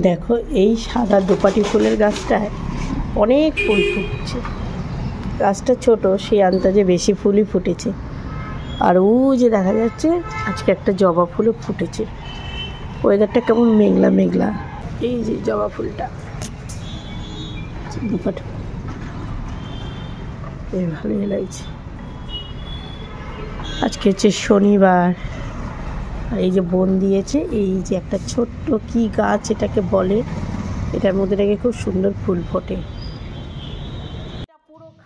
দেখো এই সাদা দোপাটি ফুলের গাছটায় অনেক ফুল ফুটছে। গাছটা ছোট, সেই আন্দাজে বেশি ফুলই ফুটেছে। আর ও যে দেখা যাচ্ছে আজকে একটা জবা ফুলও ফুটেছে। ওয়েদারটা কেমন মেঘলা মেঘলা। এই যে জবা ফুলটা দোপাটি, বেশ ভালোই লাগছে। আজকে হচ্ছে শনিবার। আর এই যে বোন দিয়েছে এই যে একটা ছোট্ট কি গাছ এটাকে বলে, এটার মধ্যে থেকে খুব সুন্দর ফুল ফোটে।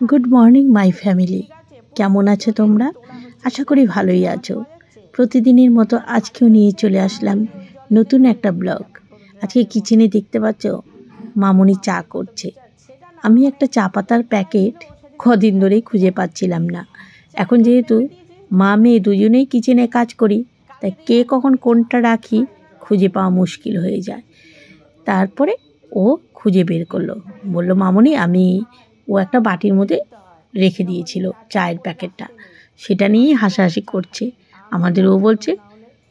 গুড মর্নিং মাই ফ্যামিলি, কেমন আছো তোমরা? আশা করি ভালোই আছো। প্রতিদিনের মতো আজকেও নিয়ে চলে আসলাম নতুন একটা ব্লগ। আজকে কিচেনে দেখতে পাচ্ছ মামুনি চা করছে। আমি একটা চা পাতার প্যাকেট কদিন ধরেই খুঁজে পাচ্ছিলাম না। এখন যেহেতু মা মেয়ে দুজনেই কিচেনে কাজ করি, তাই কে কখন কোনটা রাখি খুঁজে পাওয়া মুশকিল হয়ে যায়। তারপরে ও খুঁজে বের করলো, বললো মামুনি ও একটা বাটির মধ্যে রেখে দিয়েছিল চায়ের প্যাকেটটা, সেটা নিয়েই হাসাহাসি করছে। আমাদের ও বলছে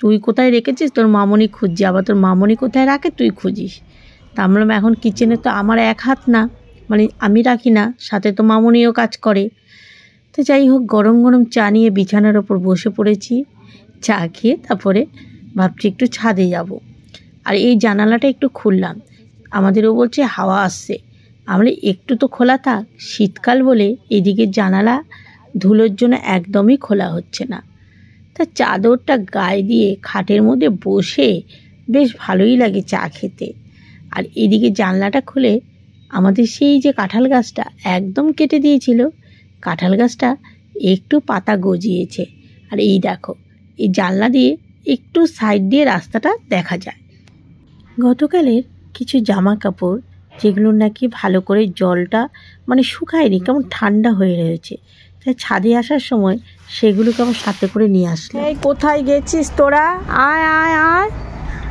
তুই কোথায় রেখেছিস, তোর মামুনি খুঁজছে, আবার তোর মামুনি কোথায় রাখে তুই খুঁজিস। তা আমরা এখন কিচেনে তো আমার এক হাত না, মানে আমি রাখি না, সাথে তো মামুনিও কাজ করে। তো যাই হোক, গরম গরম চা নিয়ে বিছানার ওপর বসে পড়েছি। চা খেয়ে তারপরে ভাবছি একটু ছাদে যাব। আর এই জানালাটা একটু খুললাম, আমাদেরও বলছে হাওয়া আসছে। আমরা একটু তো খোলা থাক, শীতকাল বলে এদিকে জানালা ধুলোর জন্য একদমই খোলা হচ্ছে না। তা চাদরটা গায়ে দিয়ে খাটের মধ্যে বসে বেশ ভালোই লাগে চা খেতে। আর এদিকে জানলাটা খুলে আমাদের সেই যে কাঁঠাল গাছটা একদম কেটে দিয়েছিল, কাঁঠাল গাছটা একটু পাতা গজিয়েছে। আর এই দেখো, এই জানলা দিয়ে একটু সাইড দিয়ে রাস্তাটা দেখা যায়। গতকালের কিছু জামা কাপড় যেগুলো নাকি ভালো করে জলটা মানে শুকায়নি, কেমন ঠান্ডা হয়ে রয়েছে, তাই ছাদে আসার সময় সেগুলোকে আমার সাথে করে নিয়ে আসলাম। এই কোথায় গেছিস তোরা? আয় আয় আয়,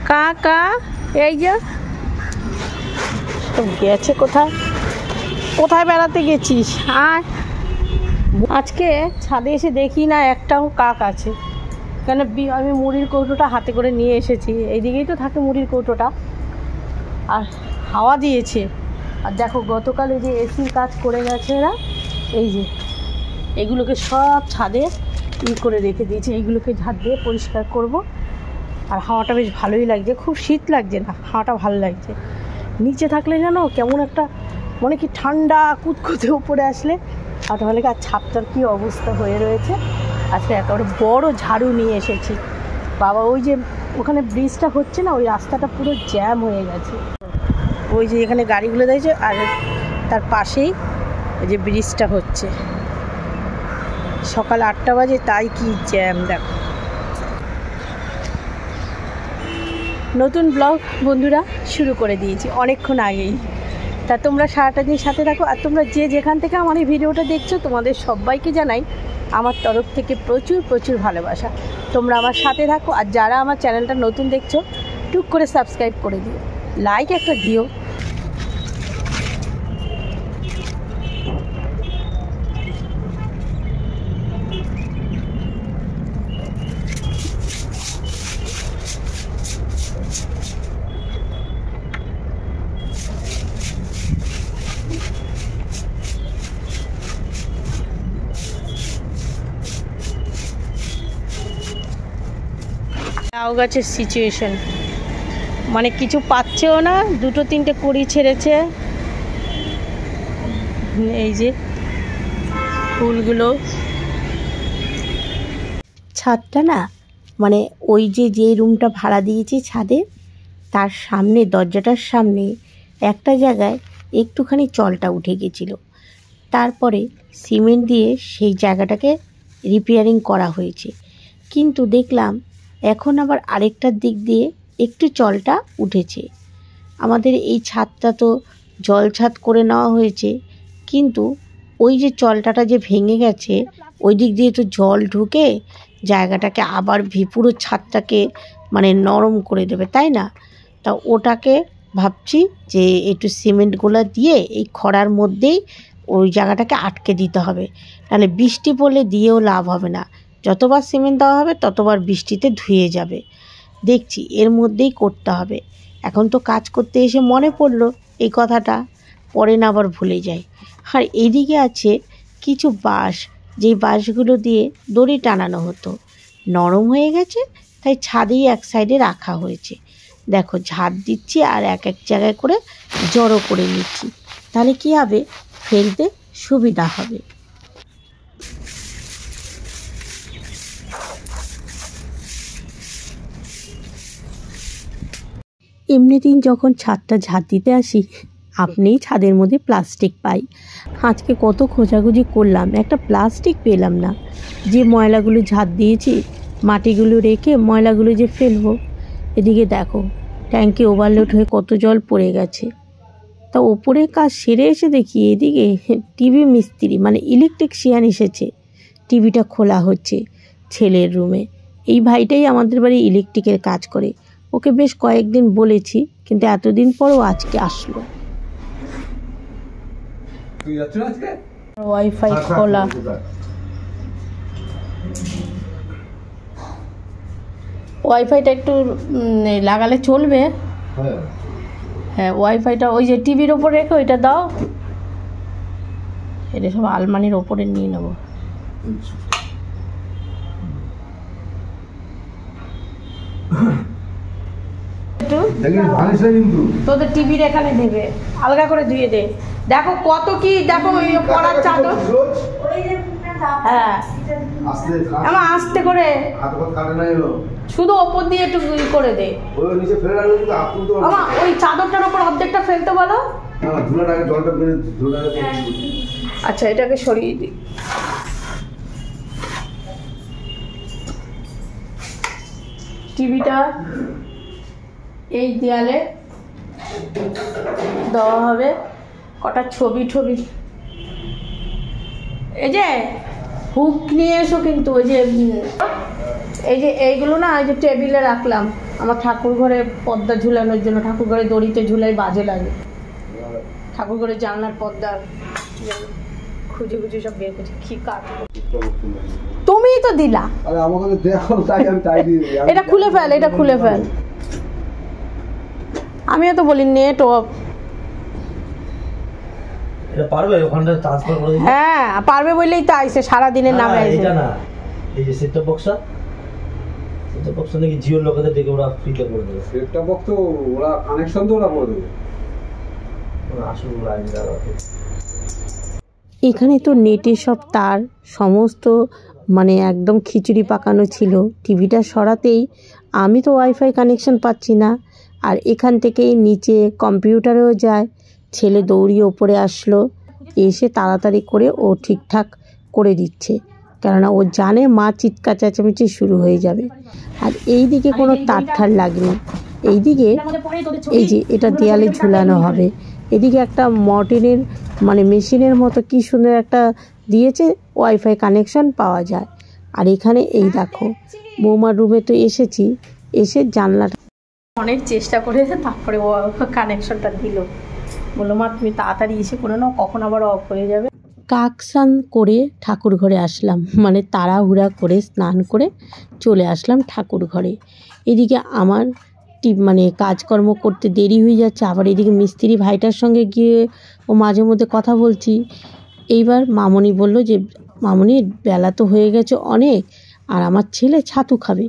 কা কা, এই যে গেছে কোথায়, কোথায় বেড়াতে গেছিস? আয়। আজকে ছাদে এসে দেখি না একটাও কাক আছে। কেন আমি মুড়ির কৌটোটা হাতে করে নিয়ে এসেছি, এইদিকেই তো থাকে মুড়ির কৌটোটা। আর হাওয়া দিয়েছে। আর দেখো গতকাল এই যে এসির কাজ করে গেছে এরা, এই যে এগুলোকে সব ছাদে করে রেখে দিয়েছে, এইগুলোকে ঝাড় দিয়ে পরিষ্কার করব। আর হাওয়াটা বেশ ভালোই লাগছে, খুব শীত লাগছে না, হাওয়াটা ভালো লাগছে। নিচে থাকলে জানো কেমন একটা মনে কি ঠান্ডা কুতকুতে উপরে আসলে। আর তাহলে আর ছাদটার কী অবস্থা হয়ে রয়েছে। আজকে একেবারে বড় ঝাড়ু নিয়ে এসেছি বাবা। ওই যে ওখানে ব্রিজটা হচ্ছে না, ওই রাস্তাটা পুরো জ্যাম হয়ে গেছে। ওই যে এখানে গাড়িগুলো দেখছে, আর তার পাশেই ওই যে ব্রিজটা হচ্ছে। সকাল 8টা বাজে, তাই কি জ্যাম দেখো। নতুন ব্লগ বন্ধুরা শুরু করে দিয়েছি অনেকক্ষণ আগেই। তা তোমরা সারাটা দিন সাথে থাকো। আর তোমরা যে যেখান থেকে আমার এই ভিডিওটা দেখছো, তোমাদের সবাইকে জানাই আমার তরফ থেকে প্রচুর প্রচুর ভালোবাসা। তোমরা আমার সাথে থাকো। আর যারা আমার চ্যানেলটা নতুন দেখছো, টুক করে সাবস্ক্রাইব করে দিও, লাইক একটা দিও। লাউ গাছের সিচুয়েশন মানে কিছু পাচ্ছেও না, 2-3টে কুড়ি ছেড়েছে। এই যে ফুলগুলো, ছাদটা না মানে ওই যে রুমটা ভাড়া দিয়েছি ছাদে, তার সামনে দরজাটার সামনে একটা জায়গায় একটুখানি চলটা উঠে গেছিলো। তারপরে সিমেন্ট দিয়ে সেই জায়গাটাকে রিপেয়ারিং করা হয়েছে। কিন্তু দেখলাম এখন আবার আরেকটার দিক দিয়ে একটু চলটা উঠেছে। আমাদের এই ছাদটা তো জল ছাদ করে নেওয়া হয়েছে, কিন্তু ওই যে চলটাটা যে ভেঙে গেছে, ওই দিক দিয়ে তো জল ঢুকে জায়গাটাকে আবার পুরো ছাদটাকে মানে নরম করে দেবে, তাই না? তা ওটাকে ভাবছি যে একটু সিমেন্টগুলো দিয়ে এই খরার মধ্যেই ওই জায়গাটাকে আটকে দিতে হবে, নাহলে বৃষ্টি পড়লে দিয়েও লাভ হবে না। যতবার সিমেন্ট দেওয়া হবে ততবার বৃষ্টিতে ধুয়ে যাবে। দেখছি এর মধ্যেই করতে হবে। এখন তো কাজ করতে এসে মনে পড়লো এই কথাটা, পরে না আবার ভুলে যাই। আর এইদিকে আছে কিছু বাঁশ, যেই বাঁশগুলো দিয়ে দড়ি টানানো হতো, নরম হয়ে গেছে, তাই ছাদেই এক সাইডে রাখা হয়েছে। দেখো ঝাড় দিচ্ছি আর এক এক জায়গায় করে জড়ো করে নিচ্ছি, তাহলে কী হবে, ফেলতে সুবিধা হবে। এমনি দিন যখন ছাদটা ঝাড় দিতে আসি, আপনিই ছাদের মধ্যে প্লাস্টিক পাই। আজকে কত খোঁজাখুঁজি করলাম, একটা প্লাস্টিক পেলাম না। যে ময়লাগুলো ঝাড় দিয়েছি, মাটিগুলো রেখে ময়লাগুলো যে ফেলবো, এদিকে দেখো ট্যাঙ্কি ওভারলোড হয়ে কত জল পড়ে গেছে। তা ওপরে কাজ সেরে এসে দেখি এদিকে টিভি মিস্ত্রি মানে ইলেকট্রিশিয়ান এসেছে, টিভিটা খোলা হচ্ছে ছেলের রুমে। এই ভাইটাই আমাদের বাড়ি ইলেকট্রিকের কাজ করে, ওকে বেশ কয়েকদিন বলেছি, কিন্তু এতদিন পরও আজকে আসলো। ওয়াইফাই খোলা, ওয়াইফাইটা একটু লাগালে চলবে? হ্যাঁ ওয়াইফাইটা ওই যে টিভির ওপর রেখে ওইটা দাও, এটা সব আলমারির ওপরে নিয়ে নেবো। তোদের টিভির এখানে দেবে, আলগা করে ধুয়ে দে। দেখো কত কি, দেখো ওই পড়ার চাদর, হ্যাঁ আমার আস্তে করে শুধু ওপর দিয়ে একটু করে দে। আমার ওই চাদরটার ওপর অর্ধেকটা ফেলতে বলো। আচ্ছা এটাকে সরিয়ে দিই। টিভিটা এই দেয়ালে দেওয়া হবে, কটা ছবি টবি, এই যে হুক নিয়ে এসো কিন্তু, ওই যে এই যে এইগুলো না, এই যে টেবিলে রাখলাম আমার ঠাকুর ঘরে পর্দা ঝুলানোর জন্য, ঠাকুর ঘরে দড়িতে ঝুলাই বাজে লাগে, ঠাকুর ঘরে জানলার পর্দা খুঁজে খুঁজে সব বের করছি। কি কাটবো, তুমিই তো দিলা, এটা খুলে ফেল, এটা খুলে ফেল। আমিও তো বলি নেট অফ। হ্যাঁ পারবে বললেই তো আইছে, সারাদিনের নামে আইছে। এই যে সেটটা বক্সটা, সেটটা বক্সটা নাকি জিওর লোকেদের দেখে ওরা ফ্রিতে করে দেবে। সেটটা বক্স তো ওরা কানেকশন তো ওরা করে দেবে, আসলে ওরা এখানে তো নেটে সব তার সমস্ত মানে একদম খিচুড়ি পাকানো ছিল। টিভিটা সরাতেই আমি তো ওয়াইফাই কানেকশন পাচ্ছি না, আর এখান থেকেই নিচে কম্পিউটারেও যায়। ছেলে দৌড়িয়ে ওপরে আসলো, এসে তাড়াতাড়ি করে ও ঠিকঠাক করে দিচ্ছে, কেননা ও জানে মা চিৎকার চেঁচামেচি শুরু হয়ে যাবে। আর এই দিকে কোনো তার ঠার লাগেনি, এইদিকে এই যে এটা দেয়ালে ঝুলানো হবে, এদিকে একটা মর্টিনের মানে মেশিনের মতো কি সুন্দর একটা দিয়েছে, ওয়াইফাই কানেকশন পাওয়া যায়। আর এখানে এই দেখো বৌমার রুমে তো এসেছি, এসে জানলাটা অনেক চেষ্টা করে তারপরে ও কানেকশনটা দিল। বললো মা তুমি তাড়াতাড়ি এসে করে নাও, কখন আবার অফ হয়ে যাবে। কাক স্নান করে ঠাকুর ঘরে আসলাম, মানে তাড়াহুড়া করে স্নান করে চলে আসলাম ঠাকুর ঘরে। এদিকে আমার মানে কাজকর্ম করতে দেরি হয়ে যাচ্ছে, আবার এদিকে মিস্ত্রি ভাইটার সঙ্গে গিয়ে ও মাঝে মধ্যে কথা বলছি। এইবার মামনি বলল যে মামনি বেলা তো হয়ে গেছে অনেক, আর আমার ছেলে ছাতু খাবে।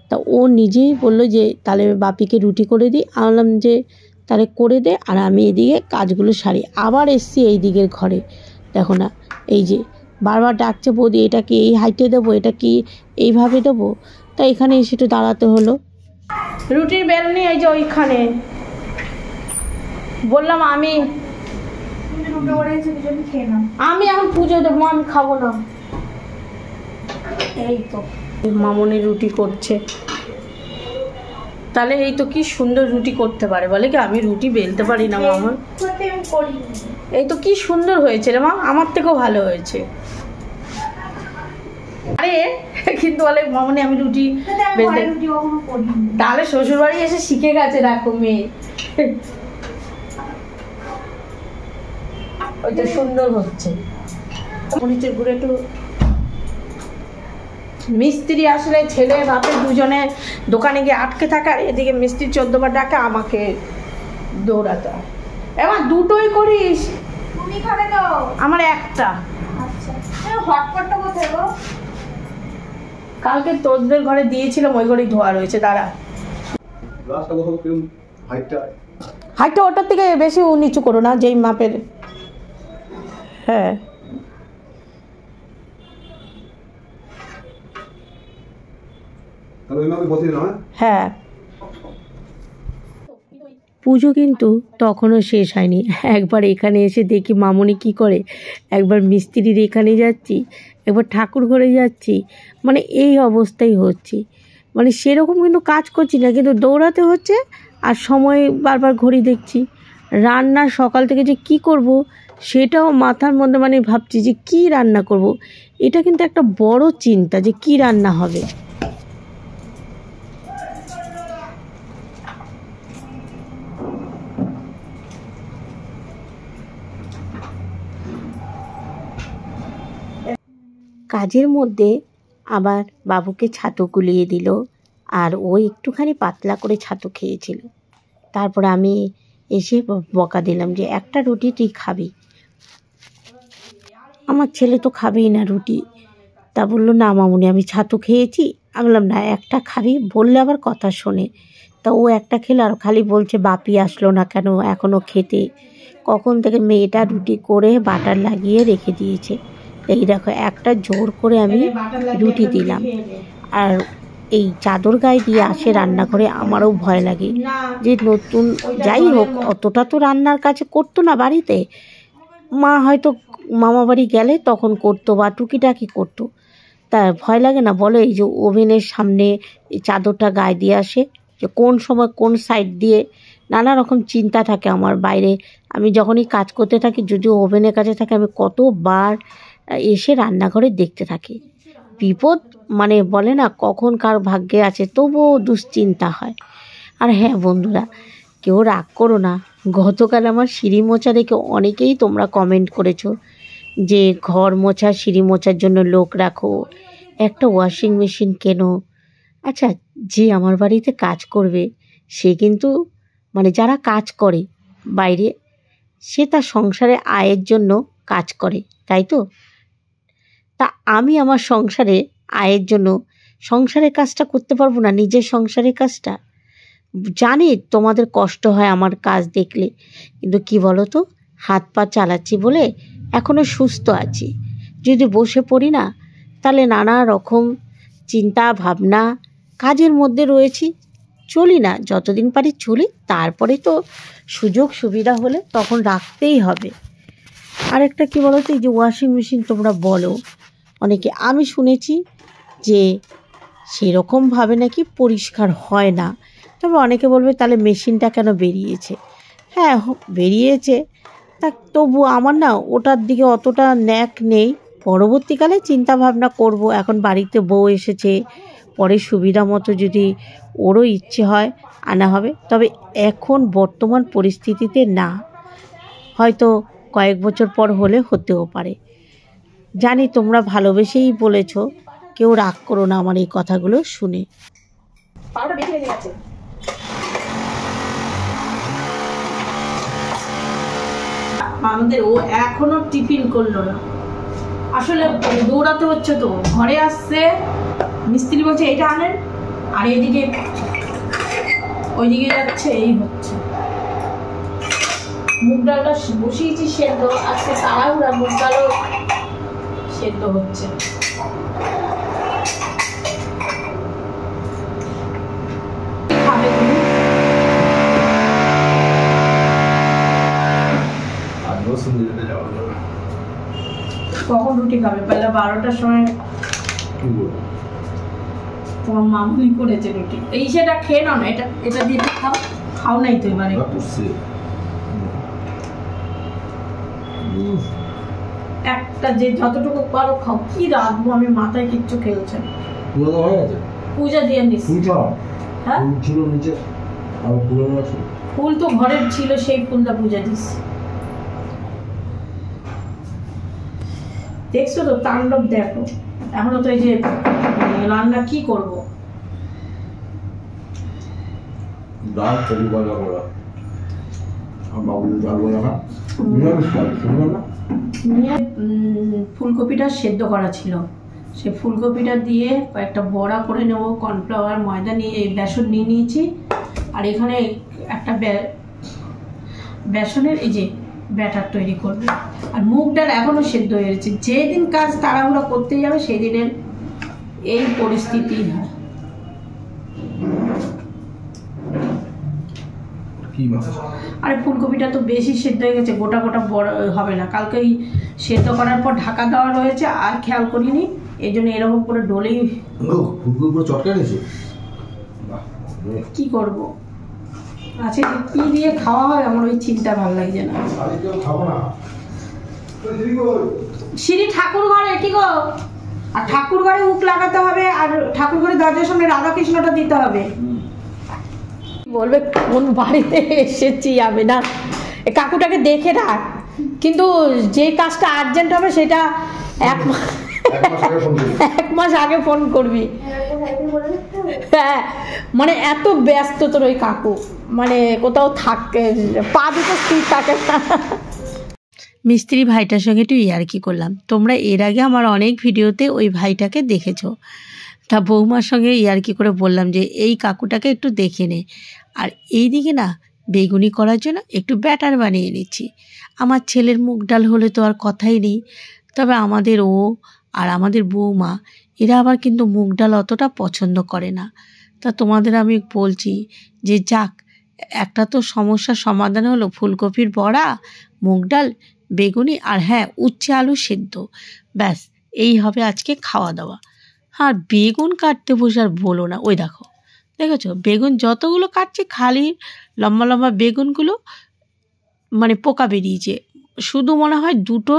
তা ও নিজেই বললো যে তাহলে বাপিকে রুটি করে দিই। বললাম যে তাহলে করে দে, আর আমি এদিকে কাজগুলো সারি। আবার এসছি এই দিকের ঘরে, দেখো না এই যে বারবার ডাকছে বৌদি এটা কি এই হাইটে দেবো, এটা কি এইভাবে দেবো। তা এখানে এসে একটু দাঁড়াতে হলো। রুটির বেলনি এই যে ওইখানে, বললাম আমি এখন পুজো দেবো, আমি খাবো না। এই তো মামনি রুটি করছে, তাহলে এই তো কি সুন্দর রুটি করতে পারে, বলে কি আমি রুটি বেলতে পারি না মামন। এই তো কি সুন্দর হয়েছে রে মা, আমার থেকেও ভালো হয়েছে। আরে কিন্তু বলে মামনি আমি রুটি বেলতে, তাহলে শ্বশুর বাড়ি এসে শিখে গেছে দেখো মেয়ে। ওই তো সুন্দর হচ্ছে, মরিচের গুঁড়ো একটু মিস্ত্রি আসলে ছেলে বাপে দুজনে দোকানে গিয়ে আটকে থাকার, এদিকে মিস্ত্রি 14 বার ডাকে, আমাকে দৌড়াতে হয়। এবার দুটোই করিস? তুমি খাবে তো? আমার একটা। আচ্ছা, হটপটটা কোথায় গো? কালকে তোদের ঘরে দিয়েছিলাম, ওই ঘরেই ধোয়া রয়েছে। দাঁড়া, হাইটটা ওটার থেকে বেশি নিচু করো না, যেই মাপের। হ্যাঁ, হ্যাঁ। পুজো কিন্তু তখনও শেষ হয়নি। একবার এখানে এসে দেখি মামনি কি করে, একবার মিস্ত্রির এখানে যাচ্ছি, একবার ঠাকুর ঘরে যাচ্ছি, মানে এই অবস্থাই হচ্ছে। মানে সেরকম কিন্তু কাজ করছি না, কিন্তু দৌড়াতে হচ্ছে আর সময় বারবার ঘড়ি দেখছি। রান্না সকাল থেকে যে কি করব সেটাও মাথার মধ্যে, মানে ভাবছি যে কি রান্না করব। এটা কিন্তু একটা বড় চিন্তা যে কি রান্না হবে। কাজের মধ্যে আবার বাবুকে ছাতু গুলিয়ে দিল, আর ও একটুখানি পাতলা করে ছাতু খেয়েছিল। তারপর আমি এসে বকা দিলাম যে একটা রুটি তুই খাবি। আমার ছেলে তো খাবেই না রুটি। তা বললো না মামুনি আমি ছাতু খেয়েছি। আমি বললাম না, একটা খাবি, বললে আবার কথা শোনে। তা ও একটা খেলো আর খালি বলছে বাপি আসলো না কেন এখনও খেতে। কখন থেকে মেয়েটা রুটি করে বাটার লাগিয়ে রেখে দিয়েছে। এই দেখো একটা জোর করে আমি রুটি দিলাম। আর এই চাদর গায়ে দিয়ে আসে রান্নাঘরে, আমারও ভয় লাগে যে নতুন, যাই হোক অতটা তো রান্নার কাছে করতো না বাড়িতে। মা হয়তো মামা বাড়ি গেলে তখন করতো বা টুকিটাকি করতো, তা ভয় লাগে না বলে? এই যে ওভেনের সামনে এই চাদরটা গায়ে দিয়ে আসে, যে কোন সময় কোন সাইড দিয়ে, নানা রকম চিন্তা থাকে আমার বাইরে। আমি যখনই কাজ করতে থাকি, যদিও ওভেনের কাছে থাকে, আমি কতবার এসে রান্নাঘরে দেখতে থাকি। বিপদ মানে বলে না কখন কার ভাগ্যে আছে, তবুও দুশ্চিন্তা হয়। আর হ্যাঁ বন্ধুরা, কেউ রাগ করো না, গতকাল আমার সিঁড়ি মোছা দেখে অনেকেই তোমরা কমেন্ট করেছো যে ঘর মোছা সিঁড়ি মোছার জন্য লোক রাখো, একটা ওয়াশিং মেশিন কেনো। আচ্ছা, যে আমার বাড়িতে কাজ করবে সে কিন্তু, মানে যারা কাজ করে বাইরে, সে তার সংসারে আয়ের জন্য কাজ করে, তাই তো? তা আমি আমার সংসারে আয়ের জন্য সংসারের কাজটা করতে পারবো না? নিজের সংসারের কাজটা জানি তোমাদের কষ্ট হয় আমার কাজ দেখলে, কিন্তু কি বলো তো, হাত পা চালাচ্ছি বলে এখনও সুস্থ আছি। যদি বসে পড়ি না, তাহলে নানা রকম চিন্তা ভাবনা কাজের মধ্যে রয়েছি, চলি না। যতদিন পারি চলি, তারপরে তো সুযোগ সুবিধা হলে তখন রাখতেই হবে। আরেকটা কি বলো তো, এই যে ওয়াশিং মেশিন তোমরা বলো অনেকে, আমি শুনেছি যে সেরকমভাবে নাকি পরিষ্কার হয় না। তবে অনেকে বলবে তাহলে মেশিনটা কেন বেরিয়েছে। হ্যাঁ বেরিয়েছে, তা তবু আমার না ওটার দিকে অতটা ন্যাক নেই। পরবর্তীকালে চিন্তা ভাবনা করব, এখন বাড়িতে বউ এসেছে, পরে সুবিধা মতো যদি ওরও ইচ্ছে হয় আনা হবে। তবে এখন বর্তমান পরিস্থিতিতে না, হয়তো কয়েক বছর পর হলে হতেও পারে। জানি তোমরা ভালোবেসেই বলেছ, কেউ রাগ করো না আমার এই কথাগুলো শুনে। আমাদের ও এখনো টিফিন করলো না, আসলে দৌড়াতে হচ্ছে তো। ঘরে আসছে, মিস্ত্রি বলছে এটা আনেন, আর এদিকে ওইদিকে যাচ্ছে, এই হচ্ছে। মুগ ডালটা বসিয়েছি সেদ্ধ, আজকে তাড়াহুড়া, মুগ ডালও সেদ্ধ হচ্ছে। কখন রুটি খাবে? বেলা 12টার সময় তোমার মামুনি করেছে রুটি। এই সেটা খেয়ে নাও না, এটা এটা দিয়ে খাও। খাও নাই তো এবারে একটা, যে যতটুকু পারো খাও। কি রাখবো আমি, মাথায় কিচ্ছু খেলছে না। পূজা দিয়ে নিস। হ্যাঁ ফুল তো ঘরের ছিল, সেই ফুলটা পূজা দিস। দেখছো তো তাণ্ডব, দেখো এখনো তো এই যে রান্না কি করব? ডাল তরি বলা করা আর বাবু ডাল বলা খা নিরামিষ খাবে শুনবেন না। ফুলকপিটা সেদ্ধ করা ছিল, সে ফুলকপিটা দিয়ে কয়েকটা বড়া করে নেব। কর্নফ্লাওয়ার ময়দা নিয়ে বেসন নিয়ে নিয়েছি, আর এখানে একটা বেসনের এই যে ব্যাটার তৈরি করবে। আর মুগ ডাল এখনও সেদ্ধ হয়ে গেছে। যেদিন কাজ তাড়াহুড়ো করতে যাবে সেই দিনের এই পরিস্থিতি হয়। আরে ফুলকপিটা তো বেশি সেদ্ধ হয়ে গেছে, গোটা গোটা বড় হবে না। কালকে ওই সেদ্ধ করার পর ঢাকা দেওয়া রয়েছে, আর খেয়াল করিনি, এই জন্য এরকম করে ডলেই ফুলকপি চটকে নিয়েছে। কি করব? আচ্ছা কি দিয়ে খাওয়া হয় আমার ওই চিন্তা ভালো লাগছে না। সিঁড়ি ঠাকুর ঘরে কি গো? আর ঠাকুর ঘরে উক লাগাতে হবে, আর ঠাকুর ঘরে দরজার সামনে রাধাকৃষ্ণটা দিতে হবে। বলবে কোন বাড়িতে এসেছি আমি না, কাকুটাকে দেখে রাখ, কিন্তু যে কাজটা আর্জেন্ট হবে সেটা এক মাস আগে ফোন করবি। হ্যাঁ, মানে এত ব্যস্ত তোর ওই কাকু, মানে কোথাও থাকে পা দুটো স্থির থাকে না। মিস্ত্রি ভাইটার সঙ্গে একটু ইয়ার্কি করলাম। তোমরা এর আগে আমার অনেক ভিডিওতে ওই ভাইটাকে দেখেছো। তা বৌমার সঙ্গে ইয়ার্কি করে বললাম যে এই কাকুটাকে একটু দেখে নে। আর এই দিকে না বেগুনি করার জন্য একটু ব্যাটার বানিয়ে নিচ্ছি। আমার ছেলের মুগ ডাল হলে তো আর কথাই নেই, তবে আমাদের ও আর আমাদের বৌমা এরা আবার কিন্তু মুগ ডাল অতটা পছন্দ করে না। তা তোমাদের আমি বলছি যে যাক, একটা তো সমস্যার সমাধান হলো, ফুলকপির বড়া, মুগ ডাল, বেগুনি, আর হ্যাঁ উচ্ছে আলু সেদ্ধ, ব্যাস এই হবে আজকে খাওয়া দাওয়া। আর বেগুন কাটতে বসে আর বলো না, ওই দেখেছো বেগুন যতগুলো কাটছে খালি লম্বা লম্বা বেগুনগুলো মানে পোকা বেরিয়েছে। শুধু মনে হয় দুটো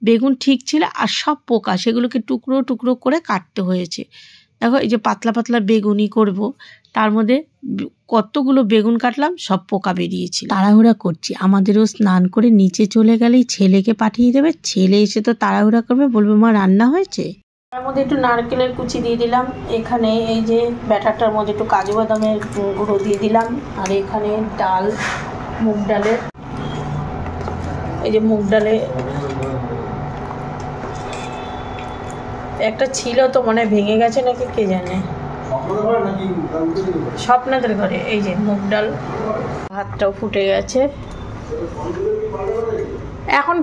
বেগুন ঠিক ছিল, আর সব পোকা, সেগুলোকে টুকরো টুকরো করে কাটতে হয়েছে। দেখো এই যে পাতলা পাতলা বেগুনি করব, তার মধ্যে কতগুলো বেগুন কাটলাম, সব পোকা বেরিয়েছিল। তাড়াহুড়া করছি, আমাদেরও স্নান করে নিচে চলে গেলেই ছেলেকে পাঠিয়ে দেবে। ছেলে এসে তো তাড়াহুড়া করবে, বলবে মা রান্না হয়েছে। তার মধ্যে একটু নারকেলের কুচি দিয়ে দিলাম, এখানে এই যে ব্যাটারটার মধ্যে একটু কাজু বাদামের গুঁড়ো দিয়ে দিলাম, আর এখানে ডাল, মুগ ডালের, এই যে মুগ ডালে একটা ছিল তো মনে ভেঙে গেছে নাকি কে জানে, স্বপ্নাদের ঘরে। এই যে মুগ ডাল, ভাতটাও ফুটে গেছে। এখন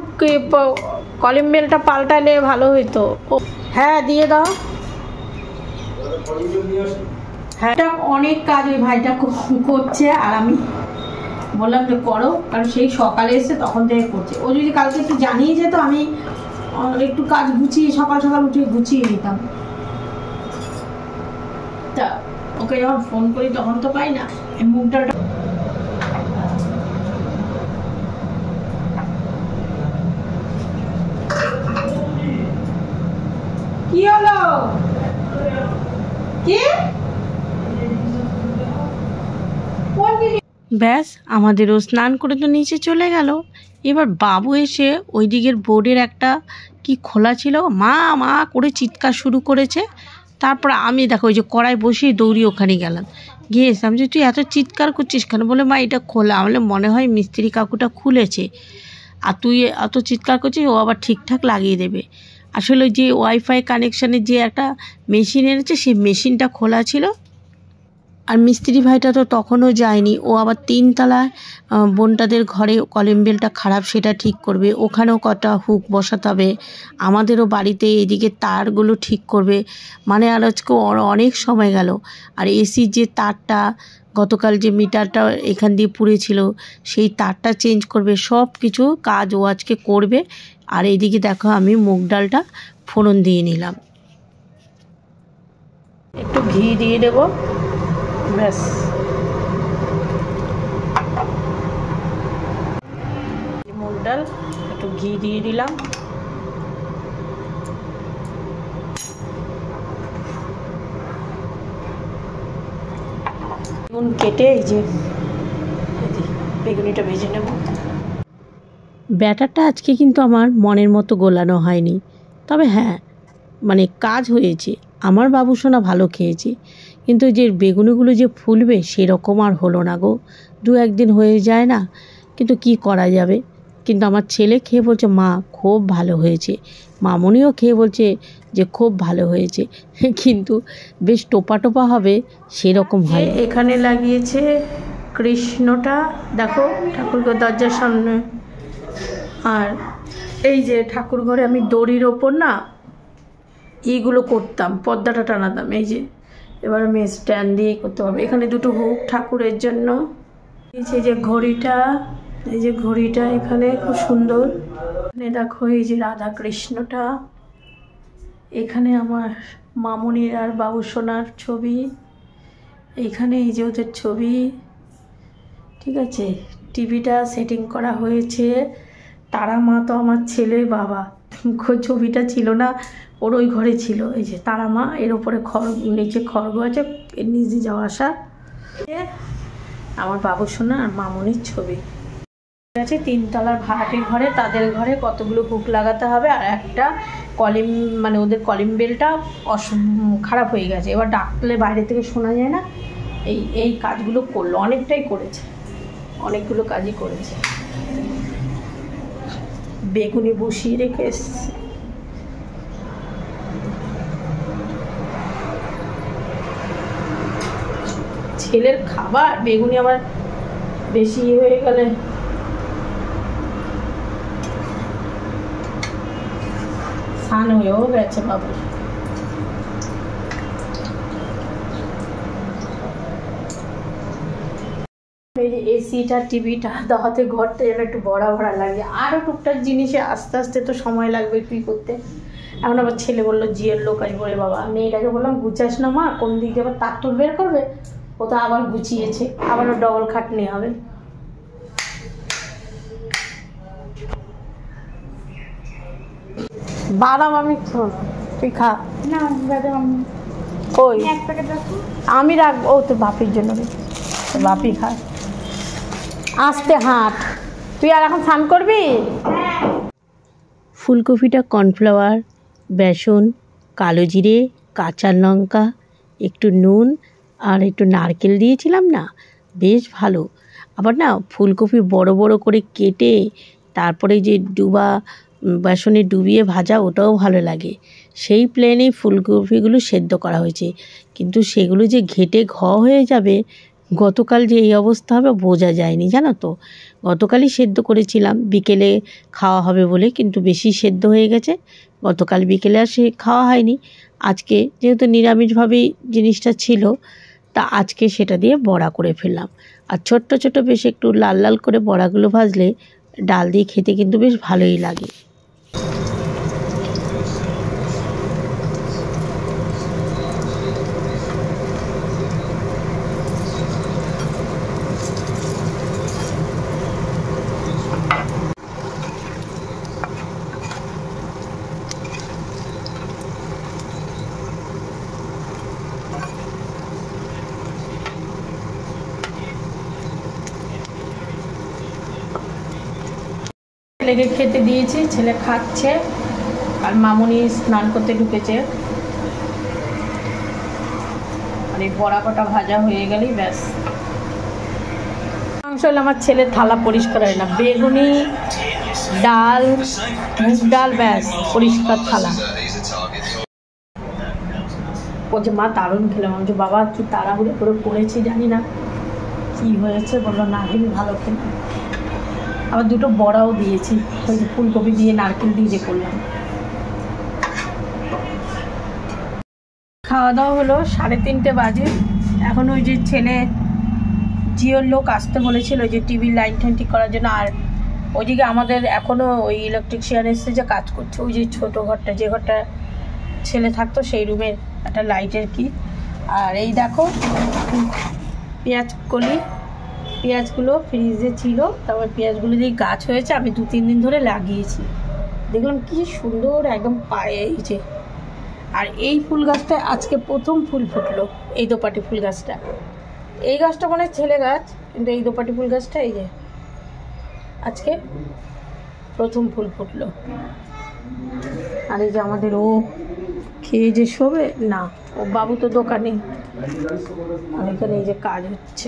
কলিং বেলটা পাল্টালে ভালো হইতো। হ্যাঁ দিয়ে দাও। হ্যাঁ অনেক কাজ ওই ভাইটা করছে, আর আমি বললাম যে করো, কারণ সেই সকালে এসে তখন থেকে করছে। ও যদি কালকে একটু জানিয়ে যেত, আমি একটু কাজ গুছিয়ে সকাল সকাল উঠে গুছিয়ে নিতাম। তা ওকে যখন ফোন করি তখন তো পাই না। এই মুগ ডালটা কি হলো? কি ব্যাস আমাদেরও স্নান করে তো নিচে চলে গেল। এবার বাবু এসে ওই দিকের বোর্ডের একটা কি খোলা ছিল, মা মা করে চিৎকার শুরু করেছে। তারপর আমি দেখো ওই যে কড়াই বসিয়ে দৌড়ি ওখানে গেলাম, গিয়ে এসে আমি যে তুই এত চিৎকার করছিস কেন? বলে মা এটা খোলা। আমলে মনে হয় মিস্ত্রি কাকুটা খুলেছে, আর তুই এত চিৎকার করছিস, ও আবার ঠিকঠাক লাগিয়ে দেবে। আসলে যে ওয়াইফাই কানেকশানের যে একটা মেশিন এনেছে, সেই মেশিনটা খোলা ছিল। আর মিস্ত্রি ভাইটা তো তখনও যায়নি, ও আবার 3 তলায় বোনটাদের ঘরে কলিং বেলটা খারাপ, সেটা ঠিক করবে। ওখানেও কটা হুক বসাতে হবে, আমাদেরও বাড়িতে এদিকে তারগুলো ঠিক করবে। মানে আর আজকে অনেক সময় গেল। আর এসির যে তারটা গতকাল যে মিটারটা এখান দিয়ে পুড়েছিল, সেই তারটা চেঞ্জ করবে। সব কিছু কাজ ও আজকে করবে। আর এইদিকে দেখো আমি মুগ ডালটা ফোড়ন দিয়ে নিলাম, একটু ঘি দিয়ে দেবো, ব্যাস। মুগ ডাল একটু ঘি দিয়ে দিলাম, বেগুন কেটে এই যে বেগুনিটা ভেজে নেব। ব্যাটারটা আজকে কিন্তু আমার মনের মতো গোলানো হয়নি, তবে হ্যাঁ মানে কাজ হয়েছে। আমার বাবুসোনা ভালো খেয়েছে, কিন্তু যে বেগুনিগুলো যে ফুলবে সেরকম আর হলো না গো, 2-1 দিন হয়ে যায় না, কিন্তু কি করা যাবে। কিন্তু আমার ছেলে খেয়ে বলছে মা খুব ভালো হয়েছে, মামনিও খেয়ে বলছে যে খুব ভালো হয়েছে, কিন্তু বেশ টোপা টোপা হবে সেরকম হয়। এখানে লাগিয়েছে কৃষ্ণটা, দেখো ঠাকুরঘর দরজার সামনে। আর এই যে ঠাকুর ঘরে আমি দড়ির ওপর না এইগুলো করতাম, পর্দাটা টানাতাম, এই যে এবার আমি স্ট্যান্ড দিয়ে করতে পারবো। এখানে দুটো হুক ঠাকুরের জন্য। এই যে ঘড়িটা, এই যে ঘড়িটা এখানে খুব সুন্দর। এখানে দেখো এই যে রাধা কৃষ্ণটা, এখানে আমার মামনির আর বাবুসোনার ছবি, এইখানে এই যে ওদের ছবি, ঠিক আছে। টিভিটা সেটিং করা হয়েছে। তারা মা তো আমার ছেলে বাবা, ছবিটা ছিল না, ওর ওই ঘরে ছিল। এই যে তারা মা, এর ওপরে নিচে খড়গ আছে, এর নিচে যাওয়া আসা। আমার বাবুসোনা আর মামনির ছবি আছে। 3 তলার ভাড়াটির ঘরে, তাদের ঘরে কতগুলো হুক লাগাতে হবে, আর একটা কলিং, মানে ওদের কলিং বেলটা খারাপ হয়ে গেছে, এবার ডাকলে বাইরে থেকে শোনা যায় না। এই কাজগুলো করলো, অনেকটাই করেছে, অনেকগুলো কাজই করেছে। বেগুনি বসিয়ে রেখে এসছে। ছেলের খাবার বেগুনি আবার বেশি হয়ে গেলে স্নান হয়েও গেছে বাবু। এই যে এসিটা টিভিটা দাওয়াতে ঘরটা যেন একটু ভরা ভরা লাগে। আরও টুকটাক জিনিসে আস্তে আস্তে তো সময় লাগবে একটু করতে। এখন আবার ছেলে বললো জিয়ের লোক আসবে, বলে বাবা মেয়েটাকে বললাম গুছাস না মা, কোন দিকে আবার তার তোর বের করবে, ও তো আবার গুছিয়েছে, আবারও ডবল খাটনি হবে। বাদাম আমি তুই খা না, বাদাম কই এক প্যাকেট রাখো। আমি রাখবো, ও তো বাপির জন্য তো বাপি খায়। আস্তে হাঁট, তুই আর এখন স্নান করবি। ফুলকপিটা কর্নফ্লাওয়ার, বেসন, কালো জিরে, কাঁচা লঙ্কা, একটু নুন আর একটু নারকেল দিয়েছিলাম না, বেশ ভালো। আবার না ফুলকপি বড় বড় করে কেটে তারপরে যে বেসনে ডুবিয়ে ভাজা, ওটাও ভালো লাগে। সেই প্লেনেই ফুলকপিগুলো সেদ্ধ করা হয়েছে, কিন্তু সেগুলো যে ঘেটে হয়ে যাবে, গতকাল যে এই অবস্থা হবে বোঝা যায়নি, জানো তো। গতকালই সেদ্ধ করেছিলাম বিকেলে খাওয়া হবে বলে, কিন্তু বেশি সেদ্ধ হয়ে গেছে, গতকাল বিকেলে আর সে খাওয়া হয়নি। আজকে যেহেতু নিরামিষভাবেই জিনিসটা ছিল, তা আজকে সেটা দিয়ে বড়া করে ফেললাম। আর ছোট্ট ছোট্ট বেশ একটু লাল লাল করে বড়াগুলো ভাজলে ডাল দিয়ে খেতে কিন্তু বেশ ভালোই লাগে। ছেলেকে খেতে দিয়েছি, ছেলে খাচ্ছে, আর মামনি স্নান করতে ঢুকেছে। আর এই বড়া কটা ভাজা হয়ে গেলেই ব্যাস। মাংস হলে আমার ছেলের থালা পরিষ্কার হয় না, বেগুনি, ডাল, মুগ ডাল, ব্যাস পরিষ্কার থালা। বলছে মা দারুণ খেলাম। আমি বলছি বাবা কি তাড়াহুড়ো করে করেছি জানি না কি হয়েছে, বললো না আমি ভালো খেলাম। আবার দুটো বড়াও দিয়েছি, ওই যে ফুলকপি দিয়ে নারকেল দিয়ে যে করলাম। খাওয়া দাওয়া হলো, 3:30 বাজে। এখন ওই যে ছেলে জিওর লোক আসতে বলেছিল যে টিভি লাইন টাইন ঠিক করার জন্য। আর ওইদিকে আমাদের এখনও ওই ইলেকট্রিশিয়ান এসে যে কাজ করছে, ওই যে ছোটো ঘরটা, যে ঘরটা ছেলে থাকতো সেই রুমের একটা লাইটের কি। আর এই দেখো পেঁয়াজ কলি, পেঁয়াজগুলো ফ্রিজে ছিল, তারপর পেঁয়াজগুলো যে গাছ হয়েছে আমি 2-3 দিন ধরে লাগিয়েছি, দেখলাম কি সুন্দর একদম পায়ে হয়েছে। আর এই ফুল গাছটা আজকে প্রথম ফুল ফুটলো, এই দোপাটি ফুল গাছটা। এই গাছটা মানে ছেলে গাছ, কিন্তু এই দোপাটি ফুল গাছটা এই যে আজকে প্রথম ফুল ফুটলো। আর এই যে আমাদের ও খেয়ে যে শোবে না, ও বাবু তো দোকানে, আর এখানে এই যে কাজ হচ্ছে।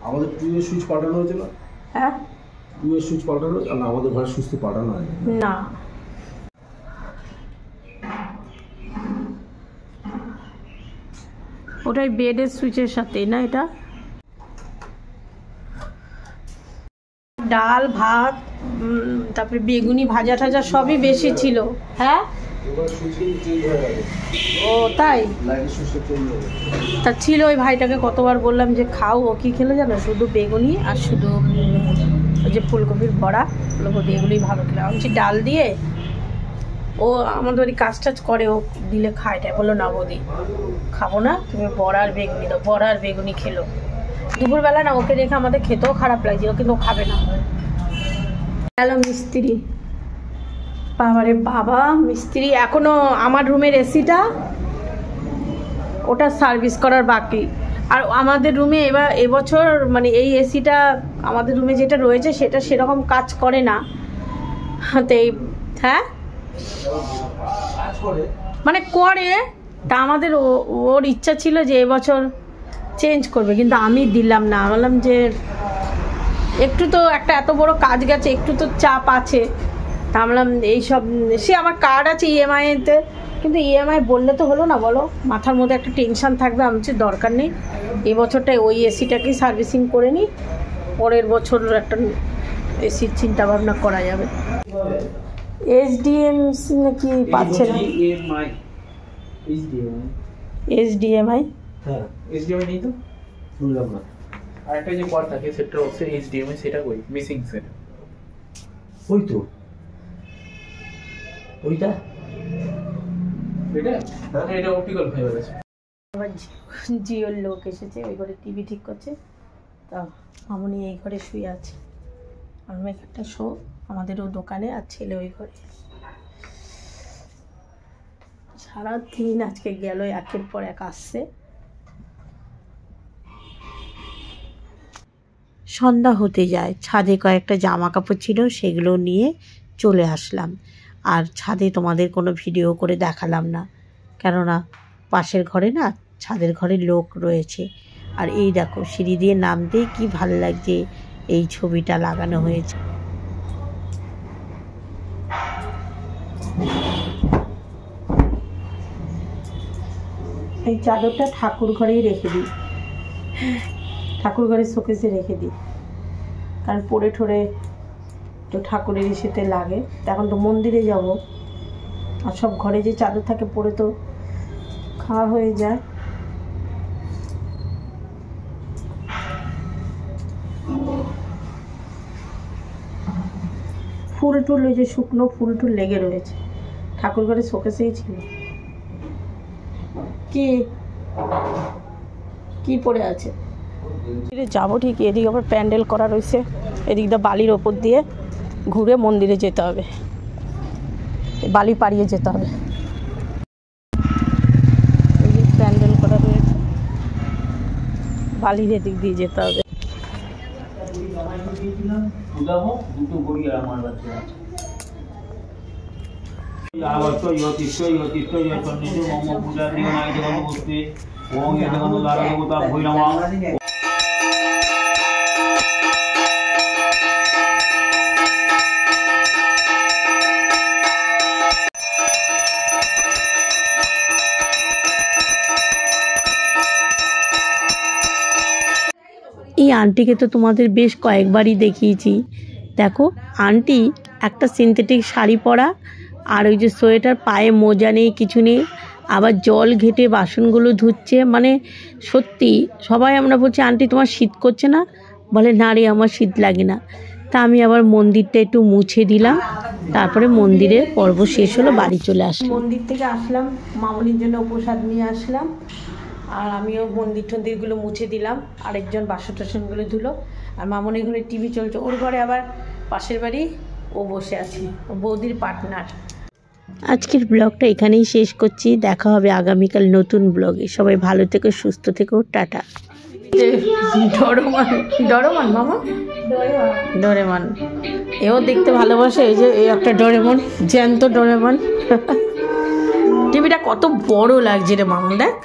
আমাদের টুয়ের সুইচ পাল্টানো হয়েছিল। হ্যাঁ, টুয়ের সুইচ পাল্টানো না, আমাদের ঘরে সুইচ তো পাল্টানো হয় না। ওটাই বেডের সুইচের সাথে না, এটা ডাল ভাত, তারপরে বেগুনি ভাজা টাজা সবই বেশি ছিল। হ্যাঁ, ও তাই তা ছিল। ওই ভাইটাকে কতবার বললাম যে খাও, ও কি খেলো জানো, শুধু বেগুনি আর শুধু ওই যে ফুলকপির বড়া, ফুলকপি এগুলোই ভালো খেলো। আমি বলছি ডাল দিয়ে, ও আমাদের বাড়ি কাজ টাজ করে, ও দিলে খায়। তাই বললো না বৌদি খাবো না, তুমি বড়া আর বেগুনি দাও। বড়া আর বেগুনি খেলো দুপুরবেলা। না, ওকে দেখে আমাদের খেতেও খারাপ লাগছিল, কিন্তু ও খাবে না। হ্যালো মিস্ত্রি, বাবারে বাবা, মিস্ত্রি এখনো আমার রুমের এসিটা ওটা সার্ভিস করার বাকি। আর আমাদের রুমে এবছর মানে এই এসিটা আমাদের রুমে যেটা রয়েছে সেটা সেরকম কাজ করে না। তো এই হ্যাঁ মানে করে, তা আমাদের ওর ইচ্ছা ছিল যে এবছর চেঞ্জ করবে, কিন্তু আমি দিলাম না। বললাম যে একটু তো একটা এত বড় কাজ গেছে, একটু তো চাপ আছে। তা বললাম এইসব, সে আমার কার্ড আছে ইএমআইতে, কিন্তু ইএমআই বললে তো হলো না, বলো, মাথার মধ্যে একটা টেনশন থাকবে। আমি বলছি দরকার নেই, এবছরটাই ওই এসিটাকেই সার্ভিসিং করে নিই, পরের বছর একটা এসির চিন্তা ভাবনা করা যাবে। এসডিএম নাকি পাচ্ছে না, এসডিএমআই, হ্যাঁ HDMI নেই তো, বুঝলাম না। আর একটা যে কল থাকে সেটা হচ্ছে HDMI, সেটা কই মিসিং সেট। ওই তো ওইটা, এটা এটা অপটিক্যাল ফাইবার আছে। আবার জিওর লোক এসেছে, ওই ঘরে টিভি ঠিক করছে। তা মামুনি এই ঘরে শুয়ে আছে, আর আমি একটা শো আমাদেরও দোকানে, আর ছেলে ওই ঘরে। সারাদিন আজকে গেল, একের পর এক আসছে। সন্ধ্যা হতে যায়, ছাদে কয়েকটা জামা কাপড় ছিল, সেগুলো নিয়ে চলে আসলাম। আর ছাদে তোমাদের কোনো ভিডিও করে দেখালাম না, কেননা পাশের ঘরে না, ছাদের ঘরে লোক রয়েছে। আর এই দেখো সিঁড়ি দিয়ে নামতেই কি ভালো লাগছে, এই ছবিটা লাগানো হয়েছে। এই চাদরটা ঠাকুর ঘরেই রেখে দিই, ঠাকুর ঘরের শোকেসে রেখে দিই, কারণ পড়ে ঠরে তো ঠাকুরের ইসেতে লাগে। এখন তো মন্দিরে যাব, আর সব ঘরে যে চাদর থাকে পরে তো খাওয়া হয়ে যায়। ফুল টুল, ওই যে শুকনো ফুল টুল লেগে রয়েছে, ঠাকুর ঘরে শোকেসেই ছিল। কি কি পড়ে আছে, যাবো ঠিক। এদিকে আবার প্যান্ডেল করা রয়েছে, এদিক দিয়ে বালির ওপর দিয়ে ঘুরে মন্দিরে যেতে হবে, বালি পাড়িয়ে যেতে হবে। প্যান্ডেল করা রয়েছে, বালির এদিক দিয়ে যেতে হবে। এই আন্টিকে তো তোমাদের বেশ কয়েকবারই দেখিয়েছি। দেখো আন্টি একটা সিনথেটিক শাড়ি পরা, আর ওই যে সোয়েটার, পায়ে মোজা নেই, কিছু নেই, আবার জল ঘেটে বাসনগুলো ধুচ্ছে। মানে সত্যি সবাই আমরা বলছি আন্টি তোমার শীত করছে না? বলে না রে আমার শীত লাগে না। তা আমি আবার মন্দিরটা একটু মুছে দিলাম, তারপরে মন্দিরের পর্ব শেষ হলো, বাড়ি চলে আসলাম। মন্দির থেকে আসলাম, মামুনির জন্য প্রসাদ নিয়ে আসলাম, আর আমিও মন্দির টন্দিরগুলো মুছে দিলাম, আরেকজন বাসন টাসনগুলো ধুলো। আর মামুনির ঘরে টিভি চলছে, ওর ঘরে আবার পাশের বাড়ি ও বসে আছে, বৌদির পার্টনার। আজকের ব্লগটা এখানেই শেষ করছি, দেখা হবে আগামীকাল নতুন ব্লগে। সবাই ভালো থেকো, সুস্থ থেকো, টাটা। ডোরেমন ডোরেমন মামা ডোরেমন। ডোরেমন এও দেখতে ভালোবাসে। এই যে এই একটা ডোরেমন, জ্যান্ত ডোরেমন। টিভিটা কত বড় লাগছে রে মামুন, দেখ।